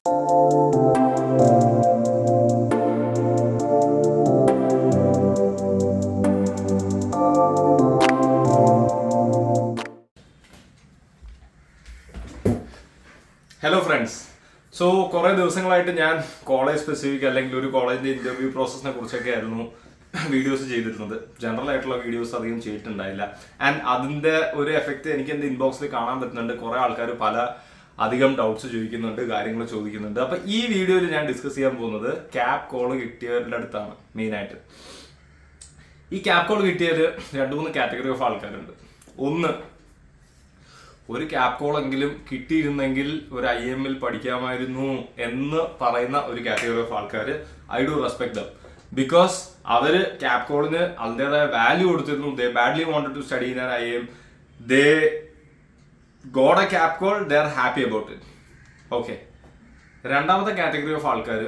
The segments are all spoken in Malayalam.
Hello friends. സോ കുറേ ദിവസങ്ങളായിട്ട് ഞാൻ കോളേജ് സ്പെസിഫിക് അല്ലെങ്കിൽ ഒരു കോളേജിന്റെ ഇന്റർവ്യൂ പ്രോസസ്സിനെ കുറിച്ചൊക്കെ ആയിരുന്നു വീഡിയോസ് ചെയ്തിരുന്നത്. ജനറൽ ആയിട്ടുള്ള വീഡിയോസ് അധികം ചെയ്തിട്ടുണ്ടായില്ല. ആൻഡ് അതിന്റെ ഒരു എഫക്റ്റ് എനിക്ക് എൻ്റെ ഇൻബോക്സിൽ കാണാൻ പറ്റുന്നുണ്ട്. കുറെ ആൾക്കാർ അധികം ഡൗട്ട്സ് ചോദിക്കുന്നുണ്ട്, കാര്യങ്ങൾ ചോദിക്കുന്നുണ്ട്. അപ്പൊ ഈ വീഡിയോയിൽ ഞാൻ ഡിസ്കസ് ചെയ്യാൻ പോകുന്നത് ക്യാപ് കോൾ കിട്ടിയവരുടെ അടുത്താണ് മെയിനായിട്ട്. ഈ ക്യാപ് കോൾ കിട്ടിയത് 2-3 കാറ്റഗറി ഓഫ് ആൾക്കാരുണ്ട്. ഒന്ന്, ഒരു ക്യാപ് കോൾ എങ്കിലും കിട്ടിയിരുന്നെങ്കിൽ ഒരു IML പഠിക്കാമായിരുന്നു എന്ന് പറയുന്ന ഒരു കാറ്റഗറി ഓഫ് ആൾക്കാർ. I do respect them. Because അവര് ക്യാപ് കോളിന് അതിൻ്റെതായ വാല്യൂ കൊടുത്തിരുന്നു. They badly wanted to study in an IIM. They got a cap call, they are happy about it. Okay. രണ്ടാമത്തെ കാറ്റഗറി ഓഫ് ആൾക്കാർ,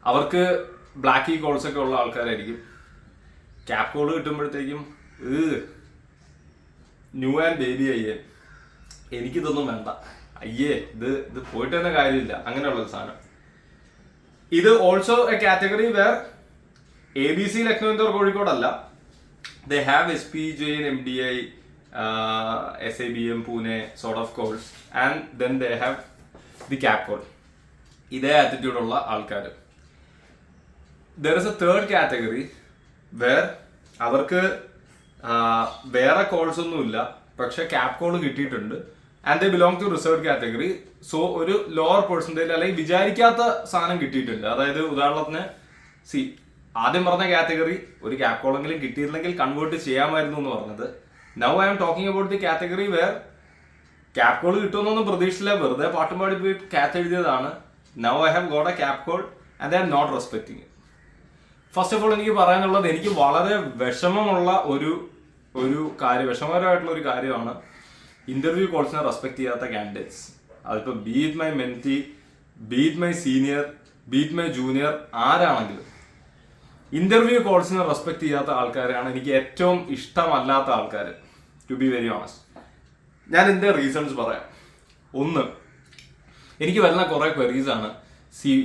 അവർക്ക് ബ്ലാക്ക് ഈ കോൾസ് ഒക്കെ ഉള്ള ആൾക്കാരായിരിക്കും. ക്യാപ് കോൾ കിട്ടുമ്പോഴത്തേക്കും ന്യൂ ആൻഡ് ബേബി എനിക്കിതൊന്നും വേണ്ട, ഇത് പോയിട്ട് തന്നെ കാര്യമില്ല, അങ്ങനെയുള്ളൊരു സാധനം. ഇത് also a category where ABC Lucknow കോഴിക്കോടല്ല, they have SPJ and MDI, SIBM Pune sort of course, and then they have the cap code. ഇതേ ആറ്റിറ്റ്യൂഡ് ഉള്ള ആൾക്കാർ. There is a third category where അവർക്ക് വേറെ കോൾസ് ഒന്നുമില്ല, പക്ഷെ ക്യാപ് കോൾ കിട്ടിയിട്ടുണ്ട്. And they belong to reserve category. So ഒരു ലോവർ പെർസെന്റേജ് അല്ലെങ്കിൽ വിചാരിക്കാത്ത സാധനം കിട്ടിയിട്ടുണ്ട്. അതായത് ഉദാഹരണത്തിന് ആദ്യം പറഞ്ഞ കാറ്റഗറി ഒരു ക്യാപ് കോളെങ്കിലും കിട്ടിയിരുന്നെങ്കിൽ കൺവേർട്ട് ചെയ്യാമായിരുന്നു എന്ന് പറഞ്ഞത്. Now I am talking about the category where cap call കിട്ടുമെന്നൊന്നും പ്രതീക്ഷയില്ല, വെറുതെ പാട്ടും പാടി പോയി ക്യാച്ച് എഴുതിയതാണ്. Now I have got a cap call and I am not respecting. First of all എനിക്ക് പറയാനുള്ളത്, എനിക്ക് വളരെ വിഷമമുള്ള വിഷമകരമായിട്ടുള്ള ഒരു കാര്യമാണ് ഇന്റർവ്യൂ കോൾസിനെ റെസ്പെക്ട് ചെയ്യാത്ത കാൻഡിഡേറ്റ്സ്. അതിപ്പോ be it my mentee, be it my senior, be it my junior, ആരാണെങ്കിലും ഇന്റർവ്യൂ കോൾസിനെ റെസ്പെക്ട് ചെയ്യാത്ത ആൾക്കാരാണ് എനിക്ക് ഏറ്റവും ഇഷ്ടമല്ലാത്ത ആൾക്കാർ, ടു ബി വെരി ഓണസ്റ്റ്. ഞാൻ ഇതിന്റെ റീസൺസ് പറയാം. ഒന്ന്, എനിക്ക് വരുന്ന കുറെ ക്വരീസ് ആണ്,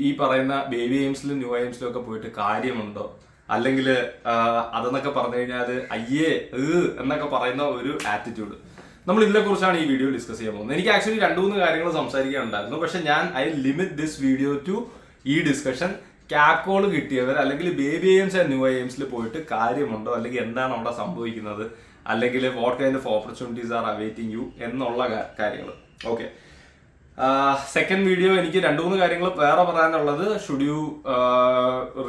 ഈ പറയുന്ന ബേബി എയിംസിലും ന്യൂ എയിംസിലും ഒക്കെ പോയിട്ട് കാര്യമുണ്ടോ, അല്ലെങ്കിൽ അതെന്നൊക്കെ പറഞ്ഞു കഴിഞ്ഞാൽ എന്നൊക്കെ പറയുന്ന ഒരു ആറ്റിറ്റ്യൂഡ്. നമ്മൾ ഇതിനെക്കുറിച്ചാണ് ഈ വീഡിയോ ഡിസ്കസ് ചെയ്യാൻ പോകുന്നത്. എനിക്ക് ആക്ച്വലി 2-3 കാര്യങ്ങൾ സംസാരിക്കാനുണ്ടായിരുന്നു, പക്ഷെ ഞാൻ I limit this video to ഈ ഡിസ്കഷൻ. ക്യാപ് കോൾ കിട്ടിയവർ അല്ലെങ്കിൽ ബേബി എയിംസ് ആൻഡ് ന്യൂ എയിംസിൽ പോയിട്ട് കാര്യമുണ്ടോ, അല്ലെങ്കിൽ എന്താണ് അവിടെ സംഭവിക്കുന്നത്, അല്ലെങ്കിൽ what kind of opportunities are awaiting you എന്നുള്ള കാര്യങ്ങൾ. ഓക്കെ. സെക്കൻഡ് വീഡിയോ എനിക്ക് 2-3 കാര്യങ്ങൾ വേറെ പറയാനുള്ളത്. Should you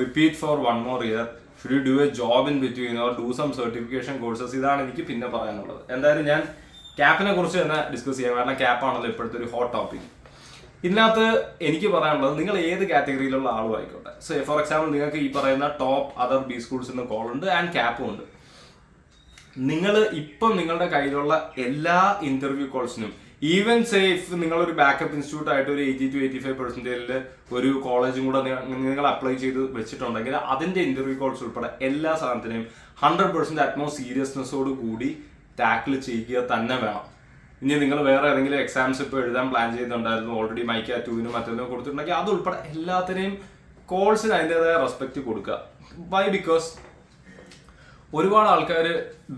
repeat for 1 more year, should you do a job in between or do some certification courses, ഇതാണ് എനിക്ക് പിന്നെ പറയാനുള്ളത്. എന്തായാലും ഞാൻ ക്യാപ്പിനെ കുറിച്ച് തന്നെ ഡിസ്കസ് ചെയ്യാം, കാരണം ക്യാപ്പാണല്ലോ ഇപ്പോഴത്തെ ഒരു ഹോട്ട് ടോപ്പിക്. ഇതിനകത്ത് എനിക്ക് പറയാനുള്ളത്, നിങ്ങൾ ഏത് കാറ്റഗറിയിലുള്ള ആളും ആയിക്കോട്ടെ. സോ ഫോർ എക്സാമ്പിൾ, നിങ്ങൾക്ക് ഈ പറയുന്ന ടോപ്പ് അതർ ബി സ്കൂൾസിൽ നിന്ന് കോൾ ഉണ്ട് ആൻഡ് ക്യാപ്പും ഉണ്ട്. നിങ്ങൾ ഇപ്പം നിങ്ങളുടെ കയ്യിലുള്ള എല്ലാ ഇന്റർവ്യൂ കോൾസിനും, ഈവൻ സേഫ് നിങ്ങളൊരു ബാക്കപ്പ് ഇൻസ്റ്റിറ്റ്യൂട്ട് ആയിട്ട് ഒരു 80-85% ഒരു കോളേജും കൂടെ നിങ്ങൾ അപ്ലൈ ചെയ്ത് വെച്ചിട്ടുണ്ടെങ്കിൽ അതിന്റെ ഇന്റർവ്യൂ കോൾസ് ഉൾപ്പെടെ എല്ലാ സാധനത്തിനെയും 100% അറ്റ്മോസ്റ്റ് സീരിയസ്നെസ്സോട് കൂടി ടാക്കിൾ ചെയ്യുക തന്നെ വേണം. ഇനി നിങ്ങൾ വേറെ ഏതെങ്കിലും എക്സാംസ് ഇപ്പോൾ എഴുതാൻ പ്ലാൻ ചെയ്യുന്നുണ്ടായിരുന്നു, ഓൾറെഡി മൈക്ക 2-നും മറ്റൊന്നും കൊടുത്തിട്ടുണ്ടെങ്കിൽ അത് ഉൾപ്പെടെ എല്ലാത്തിനെയും കോൾസിന് അതിൻ്റെതായ റെസ്പെക്ട് കൊടുക്കുക. വൈ? ബിക്കോസ് ഒരുപാട് ആൾക്കാർ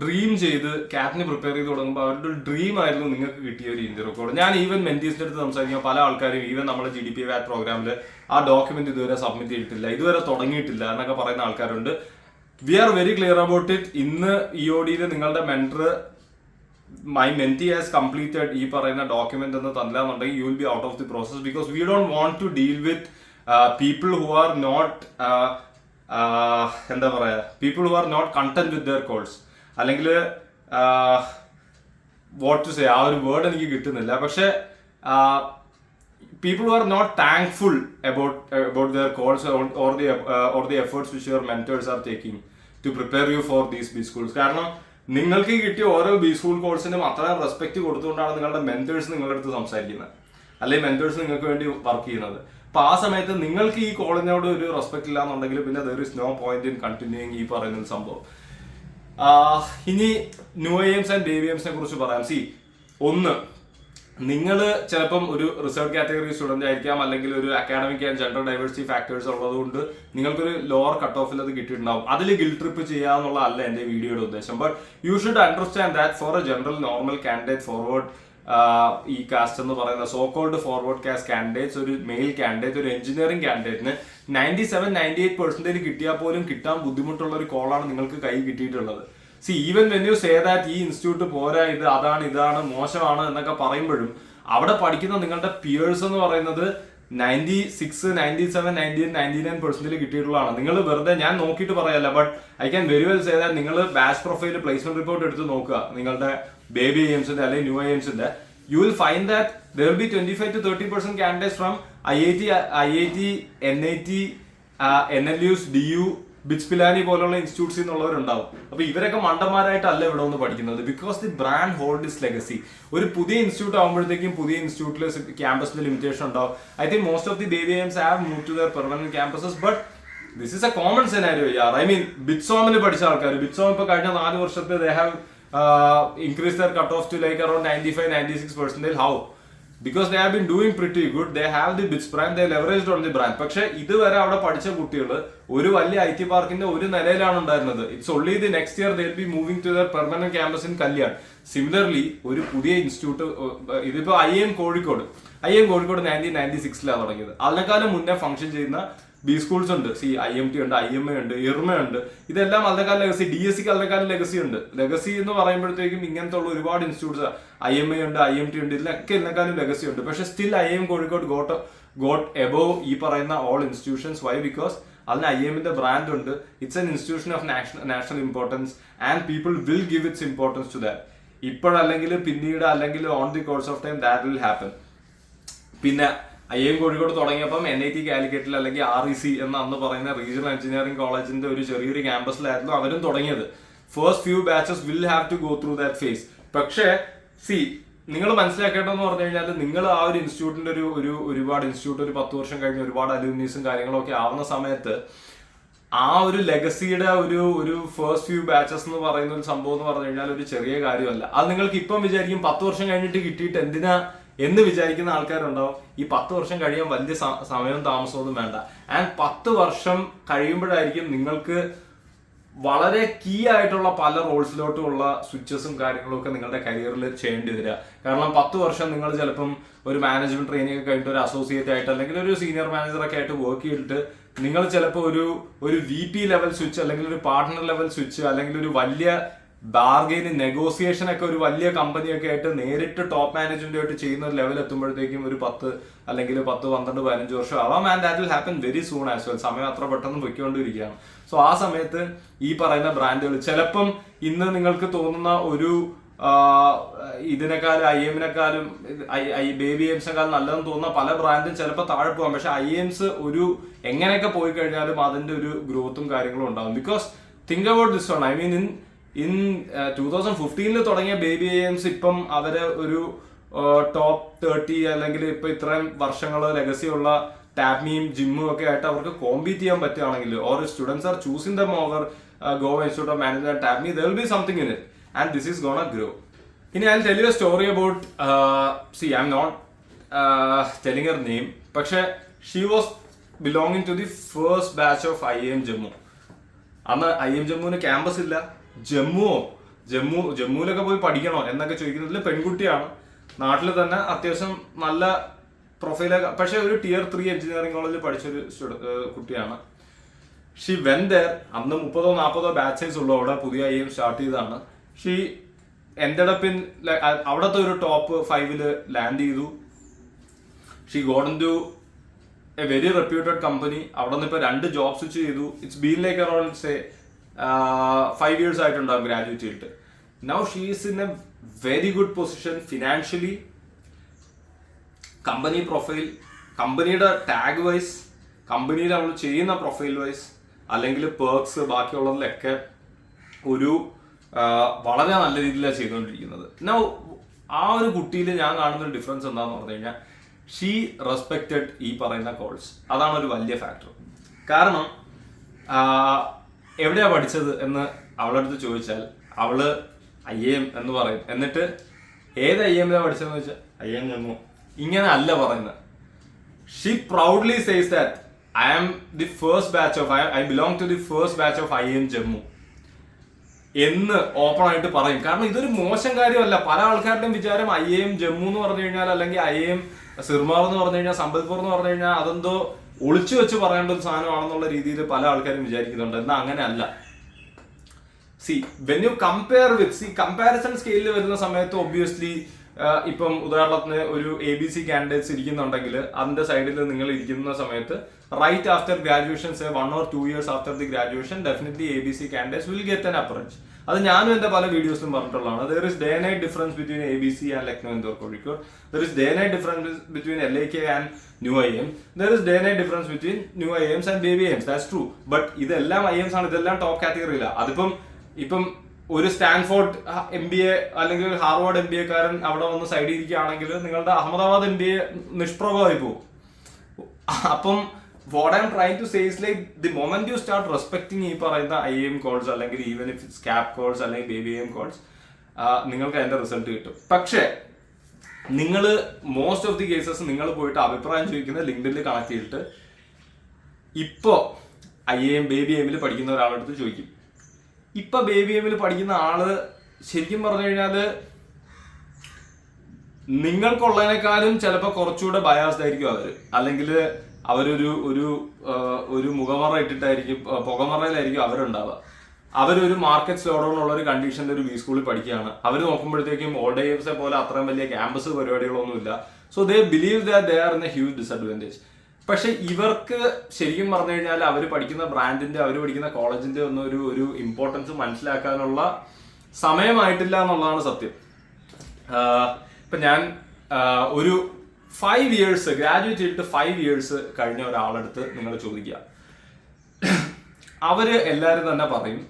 ഡ്രീം ചെയ്ത് ക്യാറ്റിന് പ്രിപ്പയർ ചെയ്ത് തുടങ്ങുമ്പോൾ അവരുടെ ഒരു ഡ്രീം ആയിരുന്നു നിങ്ങൾക്ക് കിട്ടിയ ഒരു ഇന്റർവ്യൂ കോൾ. ഞാൻ ഈവൻ മെന്റീസിന്റെ അടുത്ത് സംസാരിക്കുമ്പോൾ പല ആൾക്കാരും ഈവൻ നമ്മുടെ GDP VAT പ്രോഗ്രാമിൽ ആ ഡോക്യുമെന്റ് ഇതുവരെ സബ്മിറ്റ് ചെയ്തിട്ടില്ല, ഇതുവരെ തുടങ്ങിയിട്ടില്ല എന്നൊക്കെ പറയുന്ന ആൾക്കാരുണ്ട്. We are very clear about it. ഇന്ന് EOD-യിൽ നിങ്ങളുടെ mentor my mentee has completed ഈ പറയുന്ന ഡോക്യുമെന്റ് എന്ന് തന്നില്ല എന്നുണ്ടെങ്കിൽ you will be out of the process. Because we don't want to deal with people who are not എന്താ പറയാ, people who are not content with their calls, അല്ലെങ്കിൽ വാട്ട് ടു സേ, ആ ഒരു വേർഡ് എനിക്ക് കിട്ടുന്നില്ല. പക്ഷെ people who are not thankful about their calls or the efforts which your mentors are taking to prepare you for these B schools. കാരണം നിങ്ങൾക്ക് കിട്ടിയ ഓരോ ബി സ്കൂൾ കോഴ്സിനും അത്രയും റെസ്പെക്ട് കൊടുത്തുകൊണ്ടാണ് നിങ്ങളുടെ മെന്റേഴ്സ് നിങ്ങളുടെ അടുത്ത് സംസാരിക്കുന്നത്, അല്ലെങ്കിൽ മെന്റേഴ്സ് നിങ്ങൾക്ക് വേണ്ടി വർക്ക് ചെയ്യുന്നത്. അപ്പൊ ആ സമയത്ത് നിങ്ങൾക്ക് ഈ കോളേജിനോട് ഒരു റെസ്പെക്ട് ഇല്ല എന്നുണ്ടെങ്കിൽ പിന്നെ there is no point in continuing ഈ പറയുന്ന സംഭവം. ഇനി ന്യൂ എയിംസ് ആൻഡ് ബേബി എയിംസിനെ കുറിച്ച് പറയാം. ഒന്ന്, നിങ്ങൾ ചിലപ്പം ഒരു റിസർച്ച് കാറ്റഗറി സ്റ്റുഡന്റ് ആയിരിക്കാം, അല്ലെങ്കിൽ ഒരു academic and gender diversity factors ഉള്ളതുകൊണ്ട് നിങ്ങൾക്കൊരു ലോവർ കട്ട് ഓഫിൽ അത് കിട്ടിയിട്ടുണ്ടാവും. അതിൽ ഗിൽറ്റ് ട്രിപ്പ് ചെയ്യാന്നുള്ളതല്ല എന്റെ വീഡിയോയുടെ ഉദ്ദേശം. But you should understand that for a general normal candidate forward ഈ കാസ്റ്റ് എന്ന് പറയുന്ന so called forward caste candidates, ഒരു മെയിൽ കാൻഡിഡേറ്റ്, ഒരു എഞ്ചിനീയറിംഗ് കാൻഡിഡേറ്റിന് 97-98% കിട്ടിയാൽ പോലും കിട്ടാൻ ബുദ്ധിമുട്ടുള്ള ഒരു കോളാണ് നിങ്ങൾക്ക് കൈ കിട്ടിയിട്ടുള്ളത്. Even when you say that ഈ ഇൻസ്റ്റിറ്റ്യൂട്ട് പോരാ, അതാണ് ഇതാണ് മോശമാണ് എന്നൊക്കെ പറയുമ്പോഴും അവിടെ പഠിക്കുന്ന നിങ്ങളുടെ പിയേഴ്സ് എന്ന് പറയുന്നത് 96, 97, 98, 99% കിട്ടിയിട്ടുള്ളതാണ്. നിങ്ങൾ വെറുതെ ഞാൻ നോക്കിയിട്ട് പറയല്ല, but I can very well say that നിങ്ങൾ ബാച്ച് പ്രൊഫൈൽ പ്ലേസ്മെന്റ് റിപ്പോർട്ട് എടുത്ത് നോക്കുക നിങ്ങളുടെ ബേബി ഐഎംസിന്റെ അല്ലെങ്കിൽ new ഐഎംസിന്റെ, you will find that there will be 25-30% candidates from IIT, NIT, NLUs, DU, BITS Pilani പോലുള്ള ഇൻസ്റ്റിറ്റ്യൂട്ട്സിൽ നിന്നുള്ളവരുണ്ടാവും. അപ്പൊ ഇവരൊക്കെ മണ്ടന്മാരായിട്ടല്ല ഇവിടെ ഒന്ന് പഠിക്കുന്നത്. Because the brand hold is legacy. ഒരു പുതിയ ഇൻസ്റ്റിറ്റ്യൂട്ട് ആകുമ്പോഴത്തേക്കും പുതിയ ഇൻസ്റ്റിറ്റ്യൂട്ടിൽ ക്യാമ്പസിന്റെ ലിമിറ്റേഷൻ ഉണ്ടാവും. I think most of the baby AIIMS have move to their permanent campuses. But this is a common scenario യാർ. ഐ മീൻ ബിറ്റ്സോമിൽ പഠിച്ച ആൾക്കാർ, ബിറ്റ്സോം ഇപ്പൊ കഴിഞ്ഞ 4 വർഷത്തെ they have increase their cutoff to like around 95-96%. How? Because they have been doing pretty good. They have the BITS brand, they leveraged on the brand. പക്ഷെ ഇതുവരെ അവിടെ പഠിച്ച കുട്ടികൾ ഒരു വലിയ IT പാർക്കിന്റെ ഒരു നിലയിലാണ് ഉണ്ടായിരുന്നത്. It's only the next year they will be moving to their permanent campus in Kalyan. Similarly, ഒരു പുതിയ ഇൻസ്റ്റിറ്റ്യൂട്ട്, ഇതിപ്പോ IIM കോഴിക്കോട് 1996ലാണ് തുടങ്ങിയത്. അതിനേക്കാളും മുന്നേ ഫംഗ്ഷൻ ചെയ്യുന്ന ബി സ്കൂൾസ് ഉണ്ട്. IMT ഉണ്ട്, IMA ഉണ്ട്, IRMA ഉണ്ട്. ഇതെല്ലാം അതിനേക്കാളും ലെഗസി. DSCക്ക് അതിനേക്കാളും ലെഗസി ഉണ്ട്. ലെഗസി എന്ന് പറയുമ്പോഴത്തേക്കും ഇങ്ങനത്തെ ഉള്ള ഒരുപാട് ഇൻസ്റ്റിറ്റ്യൂട്ട്സ്, IMA ഉണ്ട്, IMT ഉണ്ട്, ഇതിലൊക്കെ ഇതിനേക്കാളും ലെഗസി ഉണ്ട്. പക്ഷെ still IIM Kozhikode got above ഈ പറയുന്ന ഓൾ ഇൻസ്റ്റിറ്റ്യൂഷൻസ്. വൈ? ബിക്കോസ് അതിന് IIMന്റെ ബ്രാൻഡ് ഉണ്ട്. It's an institution of national importance and people will give its importance to that. ഇപ്പോഴല്ലെങ്കിൽ പിന്നീട്, അല്ലെങ്കിൽ on the course of time that will happen. പിന്നെ IIM കോഴിക്കോട് തുടങ്ങിയപ്പം NIT കാലിക്കറ്റിൽ അല്ലെങ്കിൽ REC എന്ന അന്ന് പറയുന്ന റീജിയണൽ എഞ്ചിനീയറിംഗ് കോളേജിന്റെ ഒരു ചെറിയൊരു ക്യാമ്പസിലായിരുന്നു അവരും തുടങ്ങിയത്. First few batches will have to go through that phase. പക്ഷേ നിങ്ങൾ മനസ്സിലാക്കേണ്ടതെന്ന് പറഞ്ഞു കഴിഞ്ഞാൽ, നിങ്ങൾ ആ ഒരു ഇൻസ്റ്റിറ്റ്യൂട്ടിന്റെ ഒരുപാട് ഇൻസ്റ്റിറ്റ്യൂട്ട് ഒരു 10 വർഷം കഴിഞ്ഞ് ഒരുപാട് അലൂമിനീസും കാര്യങ്ങളൊക്കെ ആവുന്ന സമയത്ത് ആ ഒരു ലെഗസിയുടെ ഒരു ഫസ്റ്റ് ഫ്യൂ ബാച്ചസ് എന്ന് പറയുന്ന ഒരു സംഭവം എന്ന് പറഞ്ഞു കഴിഞ്ഞാൽ ഒരു ചെറിയ കാര്യമല്ല. അത് നിങ്ങൾക്ക് ഇപ്പം വിചാരിക്കും 10 വർഷം കഴിഞ്ഞിട്ട് കിട്ടിയിട്ട് എന്തിനാ എന്ന് വിചാരിക്കുന്ന ആൾക്കാരുണ്ടാവും. ഈ 10 വർഷം കഴിയാൻ വലിയ സമയവും താമസമൊന്നും വേണ്ട. ആൻഡ് 10 വർഷം കഴിയുമ്പോഴായിരിക്കും നിങ്ങൾക്ക് വളരെ കീ ആയിട്ടുള്ള പല റോൾസിലോട്ടുള്ള സ്വിച്ചസും കാര്യങ്ങളും ഒക്കെ നിങ്ങളുടെ കരിയറിൽ ചെയ്യേണ്ടി വരിക. കാരണം 10 വർഷം നിങ്ങൾ ചിലപ്പം ഒരു മാനേജ്മെന്റ് ട്രെയിനിങ് ഒക്കെ കഴിഞ്ഞിട്ട് ഒരു അസോസിയേറ്റ് ആയിട്ട് അല്ലെങ്കിൽ ഒരു സീനിയർ മാനേജറൊക്കെ ആയിട്ട് വർക്ക് ചെയ്തിട്ട് നിങ്ങൾ ചിലപ്പോൾ ഒരു VP ലെവൽ സ്വിച്ച്, അല്ലെങ്കിൽ ഒരു പാർട്ട്ണർ ലെവൽ സ്വിച്ച്, അല്ലെങ്കിൽ ഒരു വലിയ ബാർഗെയിൻ നെഗോസിയേഷൻ ഒക്കെ ഒരു വലിയ കമ്പനിയൊക്കെ ആയിട്ട് നേരിട്ട് ടോപ്പ് മാനേജ്മെന്റുമായിട്ട് ചെയ്യുന്ന ഒരു ലെവൽ എത്തുമ്പോഴത്തേക്കും ഒരു 10 അല്ലെങ്കിൽ 10, 12, 15 വർഷം ആവാം. And that will happen very soon as well. സമയം അത്ര പെട്ടെന്ന് പൊയ്ക്കൊണ്ടിരിക്കുകയാണ്. സോ ആ സമയത്ത് ഈ പറയുന്ന ബ്രാൻഡുകൾ ചിലപ്പം ഇന്ന് നിങ്ങൾക്ക് തോന്നുന്ന ഒരു ഇതിനേക്കാളും IIMനെക്കാളും ബേബി എയിംസിനെക്കാളും നല്ലതെന്ന് തോന്നുന്ന പല ബ്രാൻഡും ചിലപ്പോൾ താഴെ പോകാം. പക്ഷെ IIMs എങ്ങനെയൊക്കെ പോയി കഴിഞ്ഞാലും അതിന്റെ ഒരു ഗ്രോത്തും കാര്യങ്ങളും ഉണ്ടാവും. Because think about this one. I mean in 2015 തുടങ്ങിയ ബേബി എയിംസ് ഇപ്പം അവര് ഒരു ടോപ്പ് 30 അല്ലെങ്കിൽ ഇപ്പൊ ഇത്രയും വർഷങ്ങൾ ലെഗസി ഉള്ള ടാപ്മിയും ജിമ്മും ഒക്കെ ആയിട്ട് അവർക്ക് കോമ്പീറ്റ് ചെയ്യാൻ പറ്റുകയാണെങ്കിൽ, or students are choosing them over Goa Institute of Management TAPMI, there will be something in it and this is gonna grow. ഇനി I'll tell you a story about I'm not telling her name, പക്ഷെ she was belonging to the first batch of IIM Jammu. അന്ന് IIM ജമ്മുവിന് ക്യാമ്പസ് ഇല്ല. ജമ്മുവിലൊക്കെ പോയി പഠിക്കണോ എന്നൊക്കെ ചോദിക്കുന്നതിൽ പെൺകുട്ടിയാണ്. നാട്ടിൽ തന്നെ അത്യാവശ്യം നല്ല പ്രൊഫൈലൊക്കെ, പക്ഷെ ഒരു Tier 3 എഞ്ചിനീയറിംഗ് കോളേജിൽ പഠിച്ചൊരു കുട്ടിയാണ്. She went there. അന്ന് 30-40 ബാച്ച് സൈസ് ഉള്ളൂ. അവിടെ പുതിയ IIM സ്റ്റാർട്ട് ചെയ്തതാണ്. ഷീ ended up in അവിടത്തെ ഒരു ടോപ്പ് 5 ലാൻഡ് ചെയ്തു. She got into a very reputed company. അവിടെ നിന്ന് ഇപ്പൊ 2 ജോബ് സ്വിച്ച് ചെയ്തു. It's been like around 5 years ആയിട്ടുണ്ടാകും ഗ്രാജുവേറ്റ് ചെയ്തിട്ട്. Now she is in a very good position financially. Company profile, കമ്പനിയുടെ ടാഗ് വൈസ്, കമ്പനിയിൽ നമ്മൾ ചെയ്യുന്ന പ്രൊഫൈൽ വൈസ്, അല്ലെങ്കിൽ പേർക്സ് ബാക്കിയുള്ളതിലൊക്കെ ഒരു വളരെ നല്ല രീതിയിലാണ് ചെയ്തുകൊണ്ടിരിക്കുന്നത്. നൗ ആ ഒരു കുട്ടിയിൽ ഞാൻ കാണുന്ന ഒരു ഡിഫറൻസ് എന്താണെന്ന് പറഞ്ഞു കഴിഞ്ഞാൽ, ഷീ റെസ്പെക്റ്റഡ് ഈ പറയുന്ന കോഴ്സ്. അതാണ് ഒരു വലിയ ഫാക്ടർ. കാരണം എവിടെയാ പഠിച്ചത് എന്ന് അവളുടെ അടുത്ത് ചോദിച്ചാൽ അവള് IIM എന്ന് പറയും. എന്നിട്ട് ഏത് IIMലാണ് പഠിച്ചതെന്ന് വെച്ചാൽ IIM ജമ്മു ഇങ്ങനെ അല്ല പറയുന്നത്. She proudly says that I belong to the first batch of IIM Jammu എന്ന് ഓപ്പൺ ആയിട്ട് പറയും. കാരണം ഇതൊരു മോശം കാര്യമല്ല. പല ആൾക്കാരുടെയും വിചാരം IIM ജമ്മു എന്ന് പറഞ്ഞു കഴിഞ്ഞാൽ, അല്ലെങ്കിൽ IIM സിർമാർ എന്ന് പറഞ്ഞു കഴിഞ്ഞാൽ, സംബൽപൂർ എന്ന് പറഞ്ഞു കഴിഞ്ഞാൽ അതെന്തോ ഒളിച്ചു വെച്ച് പറയേണ്ട ഒരു സാധനമാണെന്നുള്ള രീതിയിൽ പല ആൾക്കാരും വിചാരിക്കുന്നുണ്ട്. എന്നാൽ അങ്ങനെ അല്ല. When you compare with comparison സ്കെയിലിൽ വരുന്ന സമയത്ത് ഒബ്വിയസ്ലി ഇപ്പം ഉദാഹരണത്തിന് ഒരു ABC കാൻഡിഡേറ്റ്സ് ഇരിക്കുന്നുണ്ടെങ്കിൽ അതിന്റെ സൈഡിൽ നിങ്ങൾ ഇരിക്കുന്ന സമയത്ത് right after graduation 1 or 2 years after the graduation definitely ABC candidates will get an approach. അത് ഞാനും എന്റെ പല വീഡിയോസിലും പറഞ്ഞിട്ടുള്ളതാണ്. There is day night difference between ABC and Lucknow Indore Kozhikode. There is day night difference between LAK and new IIM. There is day night difference between new IIMs and baby IIMs. That's true. But ഇതെല്ലാം IIMs ആണ്. ഇതെല്ലാം ടോപ്പ് കാറ്റഗറിയില്ല. ഇപ്പം ഒരു സ്റ്റാൻഫോർഡ് MBA അല്ലെങ്കിൽ ഹാർവാർഡ് MBA കാരൻ അവിടെ വന്ന് സൈഡിൽ ഇരിക്കുകയാണെങ്കിൽ നിങ്ങളുടെ അഹമ്മദാബാദ് MBA നിഷ്പ്രഭമായി പോകും. അപ്പം what I'm trying to say is like the moment you start respecting ഈ പറയുന്ന IIM കോഴ്സ് അല്ലെങ്കിൽ even if it's CAP course അല്ലെങ്കിൽ ബേബി IIM കോഴ്സ് നിങ്ങൾക്ക് അതിന്റെ റിസൾട്ട് കിട്ടും. പക്ഷേ നിങ്ങൾ മോസ്റ്റ് ഓഫ് ദി കേസസ് നിങ്ങൾ പോയിട്ട് അഭിപ്രായം ചോദിക്കുന്ന ലിങ്ക്ഡിനിൽ കണക്ട് ചെയ്തിട്ട് ഇപ്പോ IIM ബേബി IIMൽ പഠിക്കുന്ന ഒരാളെടുത്ത് ചോദിക്കും. ഇപ്പൊ ബേബി IIMൽ പഠിക്കുന്ന ആള് ശരിക്കും പറഞ്ഞു കഴിഞ്ഞാല് നിങ്ങൾക്കുള്ളതിനേക്കാളും ചിലപ്പോൾ കുറച്ചുകൂടെ ബയാസ്ഡ് ആയിരിക്കും അവര്. അല്ലെങ്കിൽ അവരൊരു മുഖമറ ഇട്ടിട്ടായിരിക്കും, പുകമറയിലായിരിക്കും അവരുണ്ടാവുക. അവരൊരു മാർക്കറ്റ് സ്ലോ ഡൗൺ ഉള്ള ഒരു കണ്ടീഷനിൽ ഒരു ബി സ്കൂളിൽ പഠിക്കുകയാണ്. അവർ നോക്കുമ്പോഴത്തേക്കും ഓൾഡ് IIMs പോലെ അത്രയും വലിയ ക്യാമ്പസ് പരിപാടികളൊന്നുമില്ല. So they believe that they are in a huge disadvantage. പക്ഷെ ഇവർക്ക് ശരിക്കും പറഞ്ഞു കഴിഞ്ഞാൽ അവർ പഠിക്കുന്ന ബ്രാൻഡിന്റെ, അവർ പഠിക്കുന്ന കോളേജിന്റെ ഒന്നും ഒരു ഇമ്പോർട്ടൻസ് മനസ്സിലാക്കാനുള്ള സമയമായിട്ടില്ല എന്നുള്ളതാണ് സത്യം. ഇപ്പൊ ഞാൻ ഒരു 5 years ഗ്രാജുവേറ്റ് ചെയ്തിട്ട് 5 years കഴിഞ്ഞ ഒരാളെടുത്ത് നിങ്ങൾ ചോദിക്കുക, അവര് എല്ലാരും തന്നെ പറയും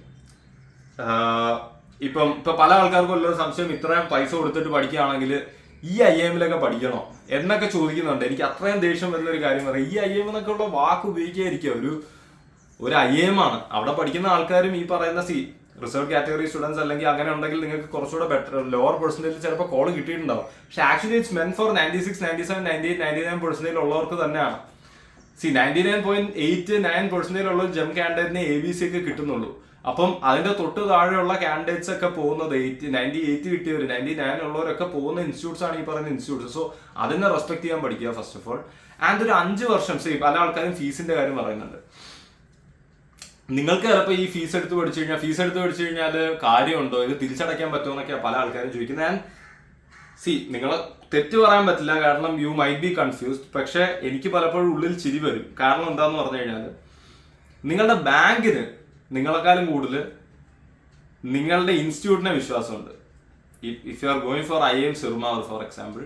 ഇപ്പൊ പല ആൾക്കാർക്കും ഉള്ളൊരു സംശയം, ഇത്രയും പൈസ കൊടുത്തിട്ട് പഠിക്കുകയാണെങ്കിൽ ഈ IIMലൊക്കെ പഠിക്കണോ എന്നൊക്കെ ചോദിക്കുന്നുണ്ട്. എനിക്ക് അത്രയും ദേഷ്യം വരുന്നൊരു കാര്യം പറയാം. ഈ IIM എന്നൊക്കെ ഉള്ള വാക്ക് ഉപയോഗിക്കാതിരിക്കുക. ഒരു IIM ആണ്. അവിടെ പഠിക്കുന്ന ആൾക്കാരും ഈ പറയുന്ന റിസർവ് കാറ്റഗറി സ്റ്റുഡൻസ് അല്ലെങ്കിൽ അങ്ങനെ ഉണ്ടെങ്കിൽ നിങ്ങൾക്ക് കുറച്ചുകൂടെ ബെറ്റർ ലോവർ പെർസെന്റേജ് ചിലപ്പോൾ കോൾ കിട്ടിയിട്ടുണ്ടാവും. പക്ഷെ ആക്ച്വലി ഇറ്റ്സ് മെൻ ഫോർ 96, 97, 98, 99% ഉള്ളവർക്ക് തന്നെയാണ്. 99.89% ഉള്ള ജം കാൻഡിഡേറ്റിനെ ABC ഒക്കെ കിട്ടുന്നുള്ളൂ. അപ്പം അതിന്റെ തൊട്ട് താഴെയുള്ള കാൻഡിഡേറ്റ്സ് ഒക്കെ പോകുന്നത് 98 കിട്ടിയവർ, 99 ഉള്ളവരൊക്കെ പോകുന്ന ഇൻസ്റ്റിറ്റ്യൂട്ട്സ് ആണ് ഈ പറയുന്ന ഇൻസ്റ്റിറ്റ്യൂട്ട്സ്. സോ അതിനെ റെസ്പെക്ട് ചെയ്യാൻ പഠിക്കുക ഫസ്റ്റ് ഓഫ് ഓൾ. ആൻഡ് ഒരു 5 വർഷം പല ആൾക്കാരും ഫീസിന്റെ കാര്യം പറയുന്നുണ്ട്. നിങ്ങൾക്ക് ചിലപ്പോൾ ഈ ഫീസ് എടുത്ത് പഠിച്ചു കഴിഞ്ഞാൽ കാര്യമുണ്ടോ, ഇത് തിരിച്ചടയ്ക്കാൻ പറ്റുമോ എന്നൊക്കെയാണ് പല ആൾക്കാരും ചോദിക്കുന്നത്. ആൻഡ് നിങ്ങളെ തെറ്റ് പറയാൻ പറ്റില്ല, കാരണം യു മൈറ്റ് ബി കൺഫ്യൂസ്ഡ്. പക്ഷെ എനിക്ക് പലപ്പോഴും ഉള്ളിൽ ചിരി വരും. കാരണം എന്താന്ന് പറഞ്ഞു കഴിഞ്ഞാൽ നിങ്ങളുടെ ബാങ്കിന് നിങ്ങളെക്കാളും കൂടുതൽ നിങ്ങളുടെ ഇൻസ്റ്റിറ്റ്യൂട്ടിനെ വിശ്വാസമുണ്ട്. If you are going for IIM Sirmaur for example,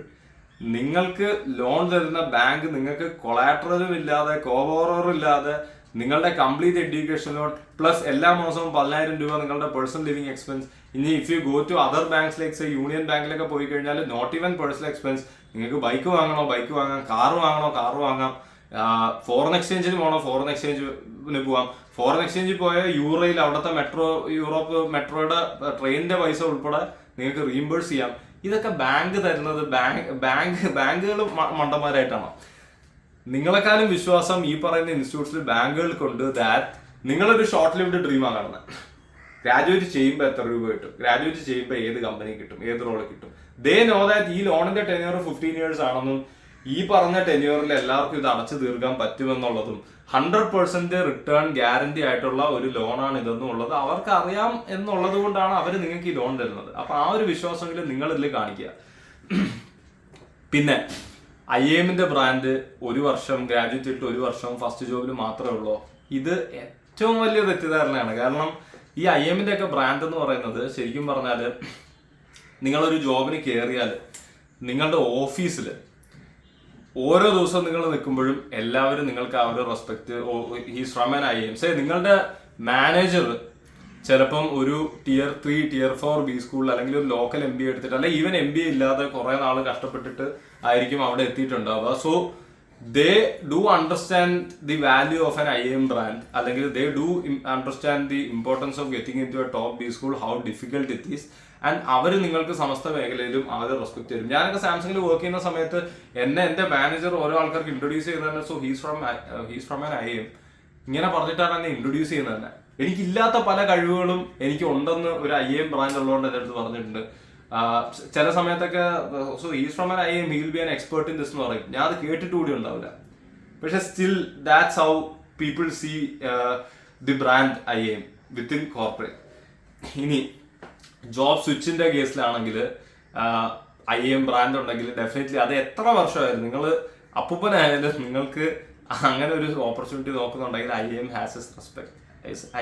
നിങ്ങൾക്ക് ലോൺ തരുന്ന ബാങ്ക് നിങ്ങൾക്ക് കൊളാട്രലും ഇല്ലാതെ കോവോറും ഇല്ലാതെ നിങ്ങളുടെ കംപ്ലീറ്റ് എഡ്യൂക്കേഷൻ ലോൺ പ്ലസ് എല്ലാ മാസവും 10,000 രൂപ നിങ്ങളുടെ പേഴ്സണൽ ലിവിംഗ് എക്സ്പെൻസ്. ഇനി if you go to other banks like union ബാങ്കിലൊക്കെ പോയി കഴിഞ്ഞാൽ നോട്ട് ഈവൻ പേഴ്സണൽ എക്സ്പെൻസ്, നിങ്ങൾക്ക് ബൈക്ക് വാങ്ങണോ ബൈക്ക് വാങ്ങാം, കാറ് വാങ്ങണോ കാറ് വാങ്ങാം, ഫോറിൻ എക്സ്ചേഞ്ചിന് പോകണോ ഫോറിൻ എക്സ്ചേഞ്ചിന് പോവാം. ഫോറിൻ എക്സ്ചേഞ്ചിൽ പോയ യൂറോയിൽ അവിടുത്തെ യൂറോപ്പ് മെട്രോയുടെ ട്രെയിനിന്റെ പൈസ ഉൾപ്പെടെ നിങ്ങൾക്ക് റീംബേഴ്സ് ചെയ്യാം. ഇതൊക്കെ ബാങ്ക് തരുന്നത് ബാങ്കുകൾ മണ്ടന്മാരായിട്ടാണ്. നിങ്ങളെക്കാളും വിശ്വാസം ഈ പറയുന്ന ഇൻസ്റ്റിറ്റ്യൂട്ട്സിൽ ബാങ്കുകൾക്കുണ്ട്. ദാറ്റ് നിങ്ങളൊരു ഷോർട്ട് ലിവ്ഡ് ഡ്രീമാണ് കാണുന്നത്. ഗ്രാജുവേറ്റ് ചെയ്യുമ്പോൾ എത്ര രൂപ കിട്ടും, ഗ്രാജുവേറ്റ് ചെയ്യുമ്പോൾ ഏത് കമ്പനി കിട്ടും, ഏത് റോള് കിട്ടും. ദേ നോ ദാറ്റ് ഈ ലോണിന്റെ ടെന്യൂർ 15 years ആണെന്നും ഈ പറഞ്ഞ ടെന്യൂറിൽ എല്ലാവർക്കും ഇത് അടച്ചു തീർക്കാൻ പറ്റുമെന്നുള്ളതും 100% റിട്ടേൺ ഗ്യാരണ്ടി ആയിട്ടുള്ള ഒരു ലോണാണ് ഇതെന്നുള്ളത് അവർക്ക് അറിയാം എന്നുള്ളത് കൊണ്ടാണ് അവർ നിങ്ങൾക്ക് ഈ ലോൺ തരുന്നത്. അപ്പൊ ആ ഒരു വിശ്വാസമെങ്കിലും നിങ്ങൾ ഇതിൽ കാണിക്കുക. പിന്നെ IIMന്റെ ബ്രാൻഡ് 1 വർഷം ഗ്രാജുവേറ്റ് ചെയ്തിട്ട് 1 വർഷം ഫസ്റ്റ് ജോബിൽ മാത്രമേ ഉള്ളൂ. ഇത് ഏറ്റവും വലിയ തെറ്റിദ്ധാരണയാണ്. കാരണം ഈ IIMന്റെ ഒക്കെ ബ്രാൻഡ് എന്ന് പറയുന്നത് ശരിക്കും പറഞ്ഞാൽ നിങ്ങളൊരു ജോബിന് കയറിയാൽ നിങ്ങളുടെ ഓഫീസിൽ ഓരോ ദിവസവും നിങ്ങൾ നിൽക്കുമ്പോഴും എല്ലാവരും നിങ്ങൾക്ക് ആ ഒരു respect, he's from an IIM. നിങ്ങളുടെ മാനേജർ ചിലപ്പം ഒരു Tier 3, Tier 4 ബി സ്കൂളിൽ അല്ലെങ്കിൽ ഒരു ലോക്കൽ MBA എടുത്തിട്ട്, അല്ലെങ്കിൽ ഈവൻ MBA ഇല്ലാതെ കുറെ നാൾ കഷ്ടപ്പെട്ടിട്ട് ആയിരിക്കും അവിടെ എത്തിയിട്ടുണ്ടാവുക. So they do understand the value of an IIM brand, അല്ലെങ്കിൽ they do understand the importance of getting into a top B school, how difficult it is, and അവർ നിങ്ങൾക്ക് സമസ്ത മേഖലയിലും ആദ്യം റെസ്പെക്ട് തരും. ഞാനൊക്കെ സാംസങ്ങിൽ വർക്ക് ചെയ്യുന്ന സമയത്ത് എന്റെ മാനേജർ ഓരോ ആൾക്കാർക്ക് ഇൻട്രൊഡ്യൂസ് ചെയ്യുന്നത് so he's from an IIM ഇങ്ങനെ പറഞ്ഞിട്ടാണ് എന്നെ ഇൻട്രൊഡ്യൂസ് ചെയ്യുന്നത് തന്നെ. എനിക്കില്ലാത്ത പല കഴിവുകളും എനിക്ക് ഉണ്ടെന്ന് ഒരു IIM ബ്രാൻഡ് ഉള്ളതുകൊണ്ട് എൻ്റെ അടുത്ത് പറഞ്ഞിട്ടുണ്ട്. ചില സമയത്തൊക്കെ so he's from an IIM, he will be an expert in this എന്ന് പറയും. ഞാൻ അത് കേട്ടിട്ട് കൂടി ഉണ്ടാവില്ല. പക്ഷെ still that's how people see the brand IIM within corporate. ഇനി ജോബ് സ്വിച്ചിന്റെ കേസിലാണെങ്കിൽ IIM ബ്രാൻഡ് ഉണ്ടെങ്കിൽ ഡെഫിനറ്റ്ലി അത് എത്ര വർഷമായാലും നിങ്ങൾ അപ്പൂപ്പനായാലും നിങ്ങൾക്ക് അങ്ങനെ ഒരു ഓപ്പർച്യൂണിറ്റി നോക്കുന്നുണ്ടെങ്കിൽ IIM has its respect.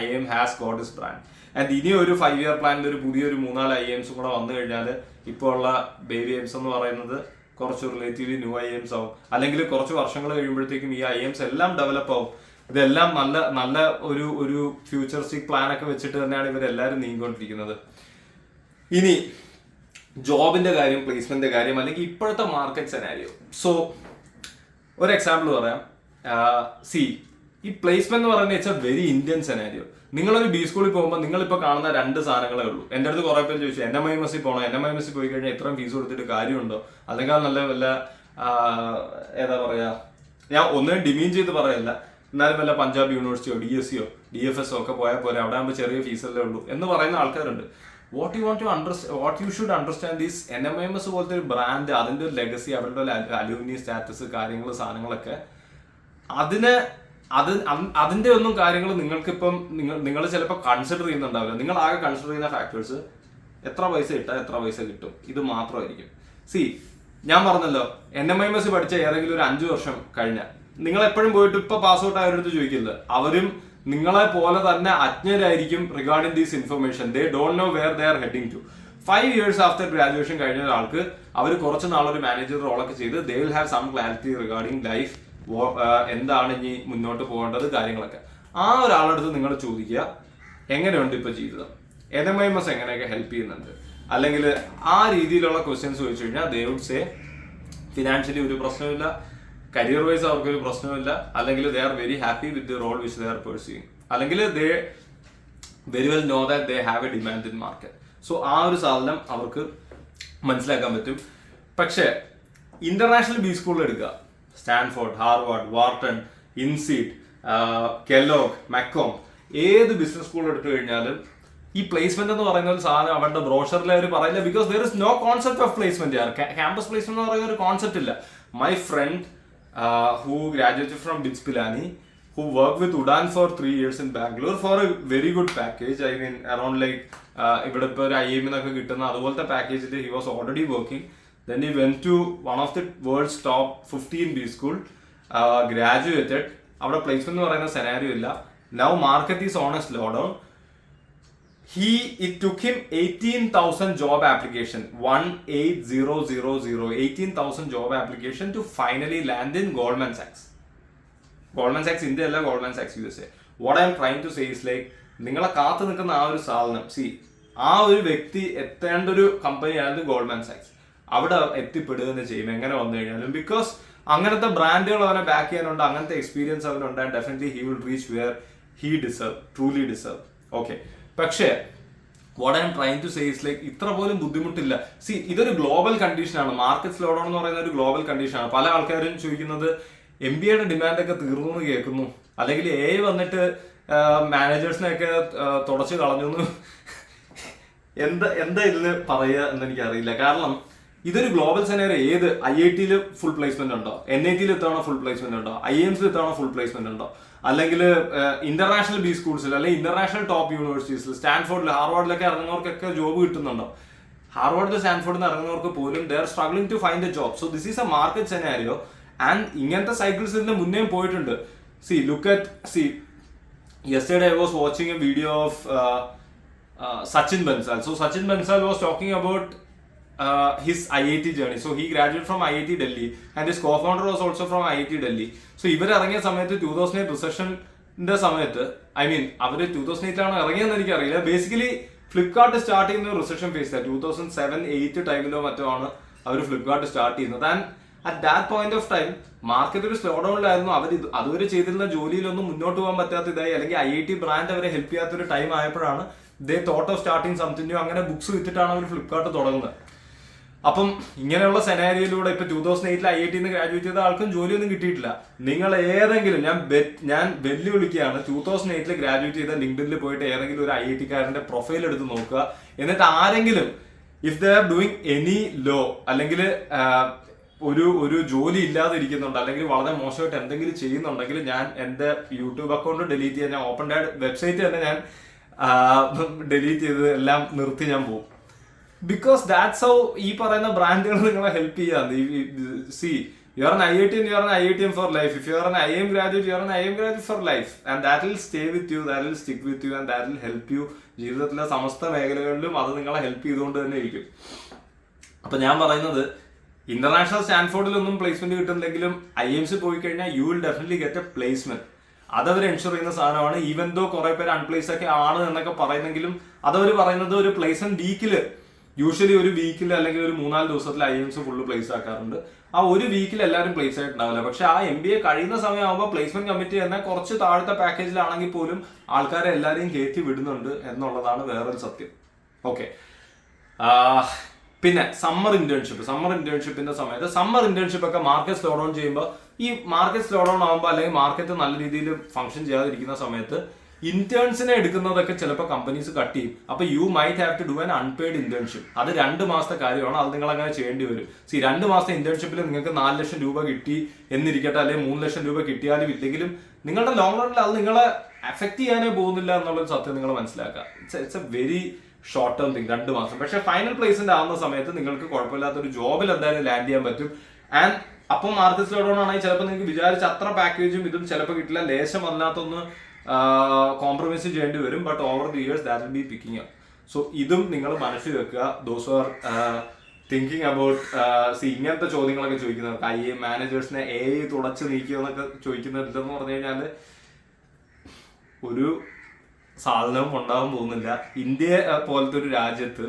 IIM has got its brand. And ഇനി ഒരു 5 year പ്ലാനിൽ ഒരു പുതിയൊരു 3-4 IIMs കൂടെ വന്നു കഴിഞ്ഞാൽ ഇപ്പോൾ ഉള്ള ബേബി IIMs എന്ന് പറയുന്നത് കുറച്ച് റിലേറ്റീവ്ലി ന്യൂ IIMs ആവും. അല്ലെങ്കിൽ കുറച്ച് വർഷങ്ങൾ കഴിയുമ്പോഴത്തേക്കും ഈ IIMs എല്ലാം ഡെവലപ്പ് ആവും. ഇതെല്ലാം നല്ല നല്ല ഒരു ഫ്യൂച്ചറിസ്റ്റിക് പ്ലാൻ ഒക്കെ വെച്ചിട്ട് തന്നെയാണ് ഇവരെല്ലാവരും നീങ്ങിക്കൊണ്ടിരിക്കുന്നത്. ഇനി ജോബിന്റെ കാര്യം, പ്ലേസ്മെന്റിന്റെ കാര്യം, അല്ലെങ്കിൽ ഇപ്പോഴത്തെ മാർക്കറ്റ് സെനാരിയോ. സോ ഒരു എക്സാമ്പിൾ പറയാം. ഈ പ്ലേസ്മെന്റ് എന്ന് പറയുന്നത് it's A very Indian scenario. നിങ്ങളൊരു ബി സ്കൂളിൽ പോകുമ്പോൾ നിങ്ങളിപ്പോൾ കാണുന്ന 2 സാധനങ്ങളേ ഉള്ളൂ. എൻ്റെ അടുത്ത് കുറെ പേര് ചോദിച്ചു NMIMS പോകണോ, NMIMS പോയി കഴിഞ്ഞാൽ ഇത്രയും ഫീസ് കൊടുത്തിട്ട് കാര്യമുണ്ടോ, അല്ലെങ്കിൽ നല്ല വല്ല ഏതാ പറയാ, ഞാൻ ഒന്നും ഡിമീൻ ചെയ്ത് പറയല്ല, എന്നാലും വല്ല പഞ്ചാബ് യൂണിവേഴ്സിറ്റിയോ DSCയോ DFSO ഒക്കെ പോയാൽ പോലെ അവിടെ ആകുമ്പോൾ ചെറിയ ഫീസല്ലേ ഉള്ളൂ എന്ന് പറയുന്ന ആൾക്കാരുണ്ട്. What you should understand is NMIMS പോലത്തെ ഒരു ബ്രാൻഡ്, അതിന്റെ ഒരു ലെഗസി, അവരുടെ അലൂമിനി സ്റ്റാറ്റസ്, കാര്യങ്ങൾ, സാധനങ്ങളൊക്കെ അതിന്റെ ഒന്നും കാര്യങ്ങൾ നിങ്ങൾക്കിപ്പം നിങ്ങൾ ചിലപ്പോൾ കൺസിഡർ ചെയ്യുന്നുണ്ടാവില്ല. നിങ്ങൾ ആകെ കൺസിഡർ ചെയ്യുന്ന ഫാക്ടേഴ്സ് എത്ര പൈസ ഇട്ടാൽ എത്ര പൈസ കിട്ടും, ഇത് മാത്രമായിരിക്കും. ഞാൻ പറഞ്ഞല്ലോ, NMIMS പഠിച്ച ഏതെങ്കിലും ഒരു 5 വർഷം കഴിഞ്ഞാൽ നിങ്ങൾ എപ്പോഴും പോയിട്ട് ഇപ്പൊ പാസ്ഔട്ട് ആയവരടുത്ത് ചോദിക്കില്ല. അവരും നിങ്ങളെ പോലെ തന്നെ അജ്ഞരായിരിക്കും regarding these information. They don't know where they are heading to. 5 years after graduation കഴിഞ്ഞ ഒരാൾക്ക് അവർ കുറച്ച് നാളൊരു മാനേജർ റോളൊക്കെ ചെയ്ത് they will have some clarity regarding life, എന്താണ് ഇനി മുന്നോട്ട് പോകേണ്ടത്, കാര്യങ്ങളൊക്കെ. ആ ഒരാളടുത്ത് നിങ്ങൾ ചോദിക്കുക എങ്ങനെയുണ്ട് ഇപ്പൊ ജീവിതം, NMIMS എങ്ങനെയൊക്കെ ഹെൽപ്പ് ചെയ്യുന്നുണ്ട്, അല്ലെങ്കിൽ ആ രീതിയിലുള്ള ക്വസ്റ്റ്യൻസ് ചോദിച്ചു കഴിഞ്ഞാൽ ദേ വുഡ് സേ ഫിനാൻഷ്യലി ഒരു പ്രശ്നമില്ല, കരിയർ വൈസ് അവർക്കൊരു പ്രശ്നമില്ല, അല്ലെങ്കിൽ they are very happy with the role which they are pursuing, അല്ലെങ്കിൽ they very well know that they have a demand in market. So ആ ഒരു സാധനം അവർക്ക് മനസ്സിലാക്കാൻ പറ്റും. പക്ഷേ ഇന്റർനാഷണൽ ബി സ്കൂളിൽ എടുക്കുക, സ്റ്റാൻഫോർഡ്, ഹാർവാർഡ്, വാർട്ടൺ, ഇൻസീഡ്, കെല്ലോഗ്, മെക്കോം, ഏത് ബിസിനസ് സ്കൂൾ എടുത്തു കഴിഞ്ഞാലും ഈ പ്ലേസ്മെന്റ് എന്ന് പറയുന്ന ഒരു സാധനം അവരുടെ ബ്രോഷറിൽ അവർ പറയില്ല. Because there is no concept of placement. Campus placement എന്ന് പറയുന്ന ഒരു കോൺസെപ്റ്റ് ഇല്ല. My friend who graduated from BITS Pilani, who worked with Udan for 3 years in Bangalore for a very good package. I mean around like ഇവിടെ ഇപ്പോൾ ഒരു IIM എന്നൊക്കെ കിട്ടുന്ന അതുപോലത്തെ പാക്കേജിൽ he was already working. Then he went to one of the world's top 15 B school, graduated. അവിടെ പ്ലേസ്മെന്റ് എന്ന് പറയുന്ന സെനാരിയോ ഇല്ല. Now market is on a slowdown. It took him 18,000 job application, 18,000 job application to finally land in Goldman Sachs. Goldman Sachs India അല്ല, Goldman Sachs USA. What I am trying to say is like, നിങ്ങളെ കാത്തു നിൽക്കുന്ന ആ ഒരു സാധനം, ആ ഒരു വ്യക്തി എത്തേണ്ട ഒരു കമ്പനിയാണ് ഗോൾഡ്മാൻ സാക്സ്. അവിടെ എത്തിപ്പെടുകയെന്ന് ചെയ്യും എങ്ങനെ വന്നു കഴിഞ്ഞാലും. ബിക്കോസ് അങ്ങനത്തെ ബ്രാൻഡുകൾ അവനെ ബാക്ക് ചെയ്യാനുണ്ട്, അങ്ങനത്തെ എക്സ്പീരിയൻസ് അവനുണ്ടായാൽ definitely he will reach where he deserve, truly deserve. Okay, പക്ഷേ what I am trying to say is like ഇത്ര പോലും ബുദ്ധിമുട്ടില്ല. ഇതൊരു ഗ്ലോബൽ കണ്ടീഷനാണ്. മാർക്കറ്റ് സ്ലോ ഡൗൺ എന്ന് പറയുന്ന ഒരു ഗ്ലോബൽ കണ്ടീഷനാണ്. പല ആൾക്കാരും ചോദിക്കുന്നത് MBAയുടെ ഡിമാൻഡ് ഒക്കെ തീർന്നു എന്ന് കേൾക്കുന്നു, അല്ലെങ്കിൽ AI വന്നിട്ട് മാനേജേഴ്സിനെയൊക്കെ തുടച്ചു കളഞ്ഞു എന്ന് എന്താ ഇതിന് പറയുക എന്ന് എനിക്ക് അറിയില്ല. കാരണം ഇതൊരു ഗ്ലോബൽ സെനേറിയോ. ഏത് IITയിൽ ഫുൾ പ്ലേസ്മെന്റ് ഉണ്ടോ, NITയിൽ ഇത്തവണ ഫുൾ പ്ലേസ്മെന്റ് ഉണ്ടോ, IIMസിൽ ഇത്തവണ ഫുൾ പ്ലേസ്മെന്റ് ഉണ്ടോ, അല്ലെങ്കിൽ ഇന്റർനാഷണൽ ബി സ്കൂൾസിൽ അല്ലെങ്കിൽ ഇന്റർനാഷണൽ ടോപ്പ് യൂണിവേഴ്സിറ്റീസിൽ സ്റ്റാൻഫോർഡിൽ ഹാർവാർഡിലൊക്കെ ഇറങ്ങുന്നവർക്കൊക്കെ ജോബ് കിട്ടുന്നുണ്ടോ? ഹാർവാർഡിൽ സ്റ്റാൻഫോർഡിൽ നിന്ന് ഇറങ്ങുന്നവർക്ക് പോലും they are struggling to find a job. So this is a market scenario. And ഇങ്ങനത്തെ സൈക്കിൾസ് ഇതിന് മുന്നേ പോയിട്ടുണ്ട്. Look at yesterday I was watching a video of Sachin Bansal. So Sachin Bansal was talking about his IIT journey. So he graduated from IIT Delhi and his co-founder was also from IIT Delhi. So ഇവർ ഇറങ്ങിയ സമയത്ത് 2008 റിസഷന്റെ സമയത്ത്, ഐ മീൻ അവർ 2008ലാണ് ഇറങ്ങിയെന്ന് എനിക്കറിയില്ല. ബേസിക്കലി ഫ്ലിപ്കാർട്ട് സ്റ്റാർട്ട് ചെയ്യുന്ന റിസഷൻ ഫേസിലാണ് 2007-8 ടൈമിലോ മറ്റോ ആണ് അവർ ഫ്ലിപ്കാർട്ട് സ്റ്റാർട്ട് ചെയ്യുന്നത്. And at that point of time market ഒരു സ്ലോ ഡൗണിലായിരുന്നു. അവർ അതുവരെ ചെയ്തിരുന്ന ജോലിയിലൊന്നും മുന്നോട്ട് പോകാൻ പറ്റാത്ത ഇതായി, അല്ലെങ്കിൽ IIT ബ്രാൻഡ് അവരെ ഹെൽപ്പ് ചെയ്യാത്തൊരു ടൈം ആയപ്പോഴാണ് they thought of starting something new. അങ്ങനെ ബുക്സ് വിറ്റിട്ടാണ് അവർ ഫ്ലിപ്കാർട്ട് തുടങ്ങുന്നത്. അപ്പം ഇങ്ങനെയുള്ള സെനാരിയിലൂടെ ഇപ്പൊ 2008 IIT ഗ്രാജുവേറ്റ് ചെയ്ത ആൾക്കും ജോലിയൊന്നും കിട്ടിയിട്ടില്ല. നിങ്ങൾ ഏതെങ്കിലും, ഞാൻ വെല്ലുവിളിക്കുകയാണ്, 2008 ഗ്രാജുവേറ്റ് ചെയ്ത ലിങ്ക്ഡിനിൽ പോയിട്ട് ഏതെങ്കിലും ഒരു IIT കാരന്റെ പ്രൊഫൈൽ എടുത്ത് നോക്കുക. എന്നിട്ട് ആരെങ്കിലും if they are doing any law, അല്ലെങ്കിൽ ഒരു ജോലി ഇല്ലാതെ ഇരിക്കുന്നുണ്ട്, അല്ലെങ്കിൽ വളരെ മോശമായിട്ട് എന്തെങ്കിലും ചെയ്യുന്നുണ്ടെങ്കിൽ ഞാൻ എന്റെ യൂട്യൂബ് അക്കൗണ്ട് ഡിലീറ്റ് ചെയ്യാൻ, ഞാൻ ഓപ്പൺ ഡാഡ് വെബ്സൈറ്റ് തന്നെ ഞാൻ ഡിലീറ്റ് ചെയ്ത് എല്ലാം നിർത്തി ഞാൻ പോകും. ബിക്കോസ് ദാറ്റ്സ് ഹൗ ഈ പറയുന്ന ബ്രാൻഡുകൾ നിങ്ങളെ ഹെൽപ്പ് ചെയ്യാം. C, you are an IITian, you are an IITian for life. If you are an IIM graduate, you are an IIM graduate for life. And that will stay with you, that will stick with you, and that will help you. ജീവിതത്തിലെ സമസ്ത മേഖലകളിലും അത് നിങ്ങളെ ഹെൽപ്പ് ചെയ്തുകൊണ്ട് തന്നെ ഇരിക്കും. അപ്പൊ ഞാൻ പറയുന്നത്, ഇന്റർനാഷണൽ സ്റ്റാൻഫോർഡിലൊന്നും പ്ലേസ്മെന്റ് കിട്ടുന്നില്ലെങ്കിലും IIMs പോയി കഴിഞ്ഞാൽ you will definitely get A placement. അതവർ എൻഷുർ ചെയ്യുന്ന സാധനമാണ്. ഈവൻ ദോ കുറെ പേര് അൺപ്ലേസ് ഒക്കെ ആണ് എന്നൊക്കെ പറയുന്നെങ്കിലും അതവർ പറയുന്നത് ഒരു പ്ലേസ്മെന്റ് വീക്കില്, യൂഷ്വലി ഒരു വീക്കിൽ അല്ലെങ്കിൽ ഒരു 3-4 ദിവസത്തിൽ IIMs ഫുള്ള് പ്ലേസ് ആക്കാറുണ്ട്. ആ ഒരു വീക്കിൽ എല്ലാവരും പ്ലേസ് ആയിട്ടുണ്ടാവില്ല. പക്ഷെ ആ MBA കഴിയുന്ന സമയമാകുമ്പോൾ പ്ലേസ്മെന്റ് കമ്മിറ്റി തന്നെ കുറച്ച് താഴത്തെ പാക്കേജിലാണെങ്കിൽ പോലും ആൾക്കാരെ എല്ലാവരെയും കയറ്റി വിടുന്നുണ്ട് എന്നുള്ളതാണ് വേറൊരു സത്യം. ഓക്കെ, പിന്നെ സമ്മർ ഇന്റേൺഷിപ്പിന്റെ സമയത്ത്, സമ്മർ ഇന്റേൺഷിപ്പ് ഒക്കെ മാർക്കറ്റ് സ്ലോ ഡൗൺ ചെയ്യുമ്പോൾ, ഈ മാർക്കറ്റ് സ്ലോ ഡൗൺ ആകുമ്പോൾ അല്ലെങ്കിൽ മാർക്കറ്റ് നല്ല രീതിയിൽ ഫംഗ്ഷൻ ചെയ്യാതിരിക്കുന്ന സമയത്ത് ഇന്റേൺസിനെ എടുക്കുന്നതൊക്കെ ചിലപ്പോൾ കമ്പനീസ് കട്ട് ചെയ്യും. അപ്പൊ you might have to do an unpaid internship. അത് 2 മാസത്തെ കാര്യമാണ്. അത് നിങ്ങൾ അങ്ങനെ ചെയ്യേണ്ടി വരും. 2 മാസത്തെ ഇന്റേൺഷിപ്പിൽ നിങ്ങൾക്ക് 4 ലക്ഷം രൂപ കിട്ടി എന്നിരിക്കട്ടെ, അല്ലെങ്കിൽ 3 ലക്ഷം രൂപ കിട്ടിയാലും ഇല്ലെങ്കിലും നിങ്ങളുടെ ലോങ് റണ്ണിൽ അത് നിങ്ങളെ അഫക്ട് ചെയ്യാനേ പോകുന്നില്ല എന്നുള്ളൊരു സത്യം നിങ്ങൾ മനസ്സിലാക്കുക. It's A very short term thing, 2 മാസം. പക്ഷെ ഫൈനൽ പ്ലേസ്മെന്റ് ആവുന്ന സമയത്ത് നിങ്ങൾക്ക് കുഴപ്പമില്ലാത്തൊരു ജോബിൽ എന്തായാലും ലാൻഡ് ചെയ്യാൻ പറ്റും. ആൻഡ് അപ്പം മാർക്കറ്റ് സ്ലോ ഡൗൺ ആണെങ്കിൽ ചിലപ്പോൾ നിങ്ങൾക്ക് വിചാരിച്ച അത്ര പാക്കേജും ഇതും ചിലപ്പോൾ കിട്ടില്ല. ലേശം അതിനകത്തൊന്ന് കോംപ്രമൈസ് ചെയ്യേണ്ടി വരും. But over the years that will be picking up. So ഇതും നിങ്ങൾ മനസ്സിൽ വെക്കുക. ദോസ് ആർ തിങ്കിങ് അബൌട്ട് ഇങ്ങനത്തെ ചോദ്യങ്ങളൊക്കെ ചോദിക്കുന്നവർക്ക്, IIM മാനേജേഴ്സിനെ AI തുടച്ച് നീക്കിയെന്നൊക്കെ ചോദിക്കുന്നില്ലെന്ന് പറഞ്ഞു കഴിഞ്ഞാൽ ഒരു സാധനവും ഉണ്ടാവാൻ പോകുന്നില്ല. ഇന്ത്യ പോലത്തെ ഒരു രാജ്യത്ത്,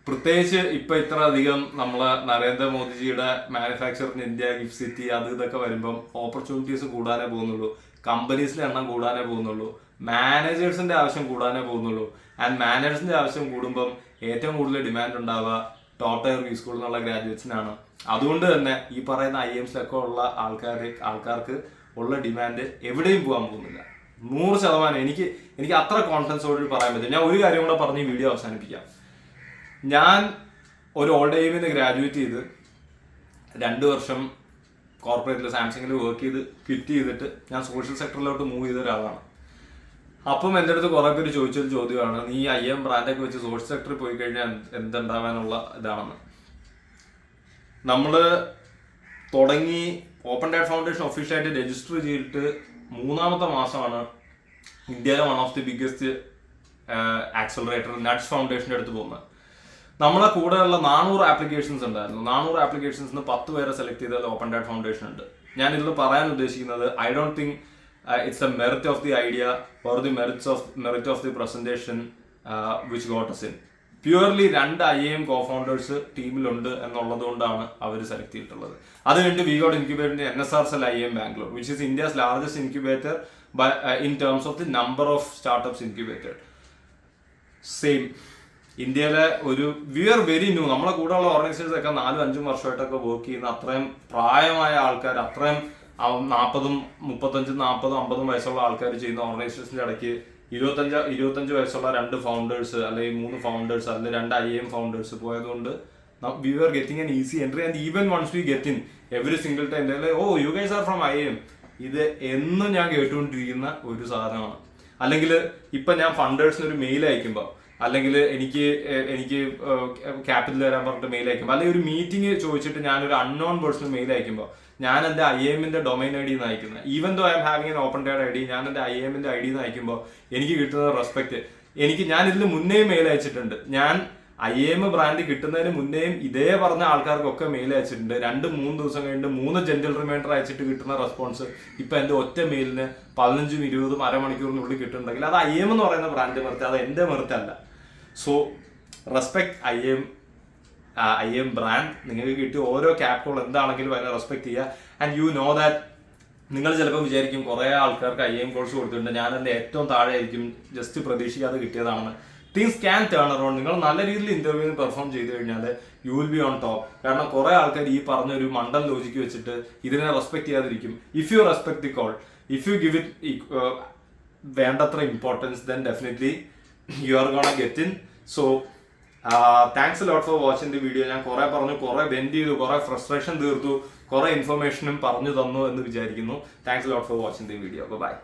പ്രത്യേകിച്ച് ഇപ്പൊ ഇത്ര അധികം നമ്മളെ നരേന്ദ്രമോദിജിയുടെ മാനുഫാക്ചറിംഗ് ഇന്ത്യ, ഗിഫ്റ്റ് സിറ്റി, അത് ഇതൊക്കെ വരുമ്പം ഓപ്പർച്യൂണിറ്റീസ് കൂടാനേ പോകുന്നുള്ളൂ. കമ്പനീസിന്റെ എണ്ണം കൂടാനേ പോകുന്നുള്ളൂ. മാനേജേഴ്സിന്റെ ആവശ്യം കൂടാനേ പോകുന്നുള്ളൂ. ആൻഡ് മാനേജേഴ്സിന്റെ ആവശ്യം കൂടുമ്പം ഏറ്റവും കൂടുതൽ ഡിമാൻഡ് ഉണ്ടാവുക ടോപ്പ് ടയർ ബി സ്കൂളിൽ നിന്നുള്ള ഗ്രാജുവേറ്റ്സിനാണ്. അതുകൊണ്ട് തന്നെ ഈ പറയുന്ന IIMസിലൊക്കെ ഉള്ള ആൾക്കാർക്ക് ഉള്ള ഡിമാൻഡ് എവിടെയും പോകാൻ പോകുന്നില്ല. 100% എനിക്ക് അത്ര കോൺഫിഡൻസോട് പറയാൻ പറ്റും. ഞാൻ ഒരു കാര്യം കൂടെ പറഞ്ഞ് ഈ വീഡിയോ അവസാനിപ്പിക്കാം. ഞാൻ ഒരു ഓൾഡ് എയിമിന് ഗ്രാജുവേറ്റ് ചെയ്ത് 2 വർഷം കോർപ്പറേറ്റിൽ സാംസങ്ങിൽ വർക്ക് ചെയ്ത് ക്വിറ്റ് ചെയ്തിട്ട് ഞാൻ സോഷ്യൽ സെക്ടറിലോട്ട് മൂവ് ചെയ്ത ഒരാളാണ്. അപ്പം എൻ്റെ അടുത്ത് കുറെ പേര് ചോദിച്ചൊരു ചോദ്യമാണ്, നീ IIM ബ്രാൻഡൊക്കെ വെച്ച് സോഷ്യൽ സെക്ടറിൽ പോയി കഴിഞ്ഞാൽ എന്തുണ്ടാവാനുള്ള ഇതാണെന്ന്. നമ്മൾ തുടങ്ങി ഓപ്പൺ ഡാറ്റ ഫൗണ്ടേഷൻ ഒഫീഷ്യലായിട്ട് രജിസ്റ്റർ ചെയ്തിട്ട് 3-ാമത്തെ മാസമാണ് ഇന്ത്യയിലെ one of the biggest accelerator നട്സ് ഫൗണ്ടേഷൻ്റെ അടുത്ത് പോകുന്നത്. നമ്മളെ കൂടെയുള്ള 400 ആപ്ലിക്കേഷൻസ് ഉണ്ടായിരുന്നു. 400 ആപ്ലിക്കേഷൻസിന് 10 പേരെ സെലക്ട് ചെയ്താൽ ഓപ്പൺ ഡാറ്റ ഫൗണ്ടേഷൻ ഉണ്ട്. ഞാൻ ഇതിൽ പറയാൻ ഉദ്ദേശിക്കുന്നത്, I don't think it's a merit of the idea or the മെറിറ്റ് ഓഫ് ദി പ്രസന്റേഷൻ വിച്ച് ഗോട്ട് us in. Purely 2 IIM cofounders ടീമിലുണ്ട് എന്നുള്ളത് കൊണ്ടാണ് അവർ സെലക്ട് ചെയ്തിട്ടുള്ളത്. അത് കഴിഞ്ഞിട്ട് വി ഗോട്ട് ഇൻക്യുബേറ്ററിന്റെ NSRCell IIM Bangalore, which is India's largest incubator in terms of the number of startups incubated. Same ഇന്ത്യയിലെ വി ആർ വെരി ന്യൂ. നമ്മളെ കൂടെയുള്ള ഓർഗനൈസേഷൻസ് ഒക്കെ 4-5 വർഷമായിട്ടൊക്കെ വർക്ക് ചെയ്യുന്ന അത്രയും പ്രായമായ ആൾക്കാർ, അത്രയും 40, 35, 40, 50 വയസ്സുള്ള ആൾക്കാർ ചെയ്യുന്ന ഓർഗനൈസേഷൻ്റെ ഇടയ്ക്ക് 25 വയസ്സുള്ള 2 ഫൗണ്ടേഴ്സ് അല്ലെങ്കിൽ 3 ഫൗണ്ടേഴ്സ് അല്ലെങ്കിൽ 2 IIM ഫൗണ്ടേഴ്സ് പോയതുകൊണ്ട് we were getting an easy entry. And even once we get in, every single time they're like, oh, you guys are from IIM. ഇത് എന്നും ഞാൻ കേട്ടുകൊണ്ടിരിക്കുന്ന ഒരു സാധനമാണ്. അല്ലെങ്കിൽ ഇപ്പം ഞാൻ ഫണ്ടേഴ്സിന് ഒരു മെയിൽ അയക്കുമ്പോൾ, അല്ലെങ്കിൽ എനിക്ക് ക്യാപിറ്റൽ തരാൻ പറഞ്ഞിട്ട് മെയിൽ അയക്കുമ്പോൾ, അല്ലെങ്കിൽ ഒരു മീറ്റിംഗ് ചോദിച്ചിട്ട് ഞാനൊരു അൺനോൺ പേഴ്സണൽ മെയിൽ അയക്കുമ്പോൾ, ഞാൻ എൻ്റെ IIMന്റെ ഡൊമൈൻ ID നിന്ന് അയക്കുന്നത്. Even though I'm having an open data ID, ഞാൻ എൻ്റെ IIMന്റെ ID നിന്ന് അയക്കുമ്പോൾ എനിക്ക് കിട്ടുന്ന റെസ്പെക്ട്, ഞാൻ ഇതിൽ മുന്നേ മെയിൽ അയച്ചിട്ടുണ്ട്. ഞാൻ IIM ബ്രാൻഡ് കിട്ടുന്നതിന് മുന്നേയും ഇതേ പറഞ്ഞ ആൾക്കാർക്കൊക്കെ മെയിൽ അയച്ചിട്ടുണ്ട്. 2-3 ദിവസം കഴിഞ്ഞിട്ട് 3 ജെന്റൽ റിമൈൻഡർ അയച്ചിട്ട് കിട്ടുന്ന റെസ്പോൺസ് ഇപ്പൊ എന്റെ ഒറ്റ മെയിലിന് 15, 20 അരമണിക്കൂറിനുള്ളിൽ കിട്ടുന്നുണ്ടെങ്കിൽ അത് IIM എന്ന് പറയുന്ന ബ്രാൻഡ് മെറിറ്റ്, അത് എന്റെ മെറിറ്റ് അല്ല. So respect IIM IIM brand. നിങ്ങൾക്ക് കിട്ടിയ ഓരോ ക്യാപ് കോൾ എന്താണെങ്കിലും അതിനെ റെസ്പെക്ട് ചെയ്യുക. ആൻഡ് യു നോ ദാറ്റ് നിങ്ങൾ ചിലപ്പോൾ വിചാരിക്കും കുറേ ആൾക്കാർക്ക് IIM കോഴ്സ് കൊടുത്തിട്ടുണ്ട്, ഞാനെൻ്റെ ഏറ്റവും താഴെ ആയിരിക്കും, ജസ്റ്റ് പ്രതീക്ഷിക്കാതെ കിട്ടിയതാണെന്ന്. Things can turn around. നിങ്ങൾ നല്ല രീതിയിൽ ഇന്റർവ്യൂവിന് പെർഫോം ചെയ്ത് കഴിഞ്ഞാൽ you will be on top. കാരണം കുറെ ആൾക്കാർ ഈ പറഞ്ഞൊരു മണ്ടൻ ലോജിക്ക് വെച്ചിട്ട് ഇതിനെ റെസ്പെക്ട് ചെയ്യാതിരിക്കും. If you respect the call, if you give it വേണ്ടത്ര importance, then definitely you are gonna get in. So thanks lot for watching the video. ഞാൻ കുറെ പറഞ്ഞു, കുറെ ബെൻഡ് ചെയ്തു, കുറെ ഫ്രസ്ട്രേഷൻ തീർത്തു, കുറെ ഇൻഫർമേഷനും പറഞ്ഞു തന്നു എന്ന് വിചാരിക്കുന്നു. Thanks lot for watching the video. By.